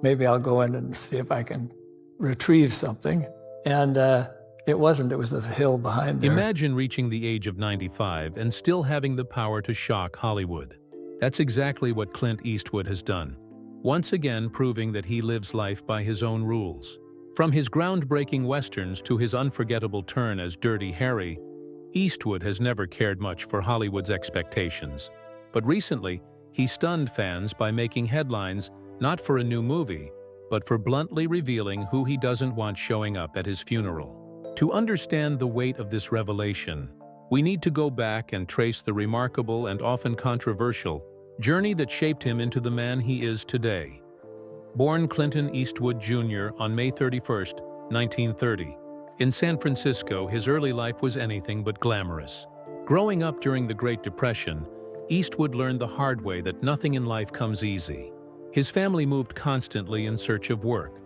maybe I'll go in and see if I can retrieve something. And it wasn't. It was the hill behind there. Imagine reaching the age of 95 and still having the power to shock Hollywood. That's exactly what Clint Eastwood has done, once again proving that he lives life by his own rules. From his groundbreaking westerns to his unforgettable turn as Dirty Harry, Eastwood has never cared much for Hollywood's expectations. But recently, he stunned fans by making headlines not for a new movie, but for bluntly revealing who he doesn't want showing up at his funeral. To understand the weight of this revelation, we need to go back and trace the remarkable and often controversial journey that shaped him into the man he is today. Born Clinton Eastwood Jr. on May 31, 1930, in San Francisco, his early life was anything but glamorous. Growing up during the Great Depression, Eastwood learned the hard way that nothing in life comes easy. His family moved constantly in search of work,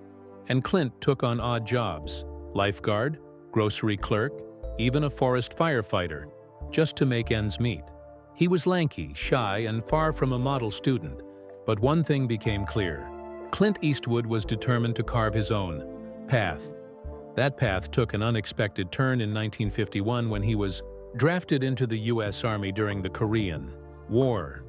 and Clint took on odd jobs: lifeguard, grocery clerk, even a forest firefighter, just to make ends meet. He was lanky, shy, and far from a model student, but one thing became clear. Clint Eastwood was determined to carve his own path. That path took an unexpected turn in 1951 when he was drafted into the U.S. Army during the Korean War.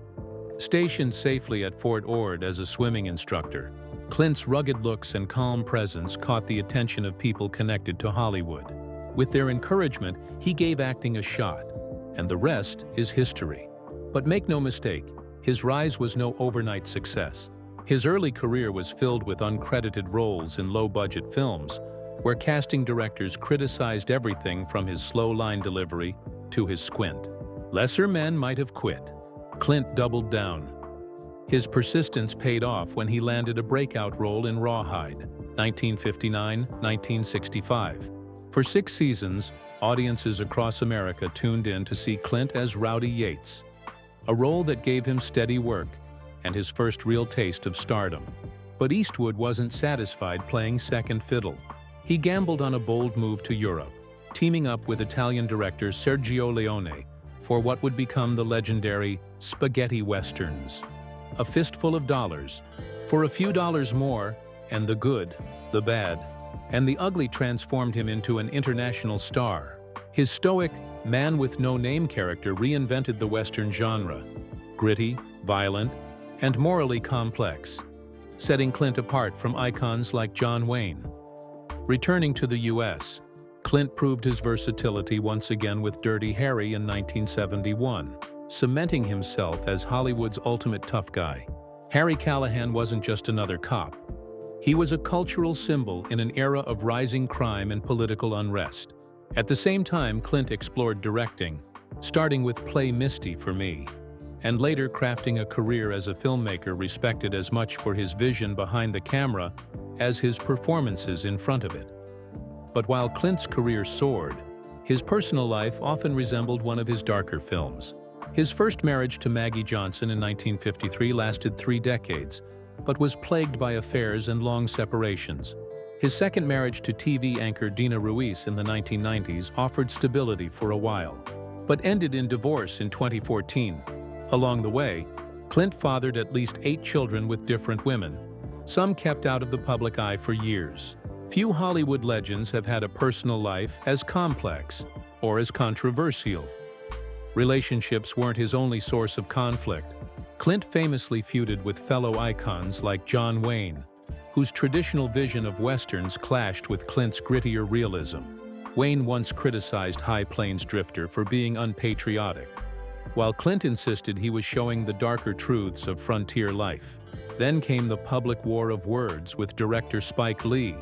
Stationed safely at Fort Ord as a swimming instructor, Clint's rugged looks and calm presence caught the attention of people connected to Hollywood. With their encouragement, he gave acting a shot, and the rest is history. But make no mistake, his rise was no overnight success. His early career was filled with uncredited roles in low-budget films, where casting directors criticized everything from his slow line delivery to his squint. Lesser men might have quit. Clint doubled down. His persistence paid off when he landed a breakout role in Rawhide, 1959-1965. For 6 seasons, audiences across America tuned in to see Clint as Rowdy Yates, a role that gave him steady work and his first real taste of stardom. But Eastwood wasn't satisfied playing second fiddle. He gambled on a bold move to Europe, teaming up with Italian director Sergio Leone for what would become the legendary spaghetti westerns. A fistful of dollars, for a few dollars more, and the good, the bad, and the ugly transformed him into an international star. His stoic, man-with-no-name character reinvented the Western genre, gritty, violent, and morally complex, setting Clint apart from icons like John Wayne. Returning to the U.S., Clint proved his versatility once again with Dirty Harry in 1971, cementing himself as Hollywood's ultimate tough guy. Harry Callahan wasn't just another cop. He was a cultural symbol in an era of rising crime and political unrest. At the same time, Clint explored directing, starting with Play Misty for Me, and later crafting a career as a filmmaker respected as much for his vision behind the camera as his performances in front of it. But while Clint's career soared, his personal life often resembled one of his darker films. His first marriage to Maggie Johnson in 1953 lasted 3 decades, but was plagued by affairs and long separations. His second marriage to TV anchor Dina Ruiz in the 1990s offered stability for a while, but ended in divorce in 2014. Along the way, Clint fathered at least 8 children with different women, some kept out of the public eye for years. Few Hollywood legends have had a personal life as complex or as controversial. Relationships weren't his only source of conflict. Clint famously feuded with fellow icons like John Wayne, whose traditional vision of westerns clashed with Clint's grittier realism. Wayne once criticized High Plains Drifter for being unpatriotic, while Clint insisted he was showing the darker truths of frontier life. Then came the public war of words with director Spike Lee,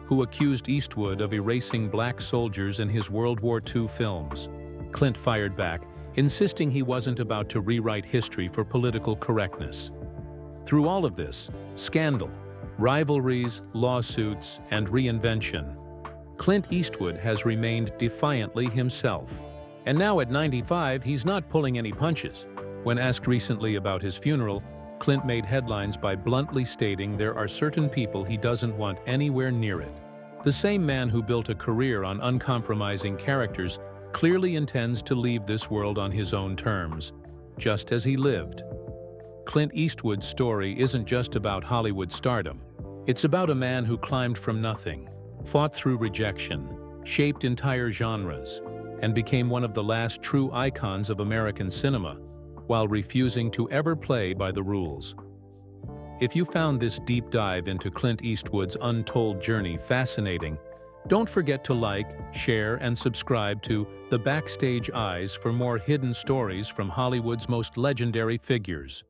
who accused Eastwood of erasing black soldiers in his World War II films. Clint fired back, insisting he wasn't about to rewrite history for political correctness. Through all of this, scandal, rivalries, lawsuits, and reinvention, Clint Eastwood has remained defiantly himself. And now at 95, he's not pulling any punches. When asked recently about his funeral, Clint made headlines by bluntly stating there are certain people he doesn't want anywhere near it. The same man who built a career on uncompromising characters clearly intends to leave this world on his own terms, just as he lived. Clint Eastwood's story isn't just about Hollywood stardom. It's about a man who climbed from nothing, fought through rejection, shaped entire genres, and became one of the last true icons of American cinema, while refusing to ever play by the rules. If you found this deep dive into Clint Eastwood's untold journey fascinating, don't forget to like, share, and subscribe to The Backstage Eyes for more hidden stories from Hollywood's most legendary figures.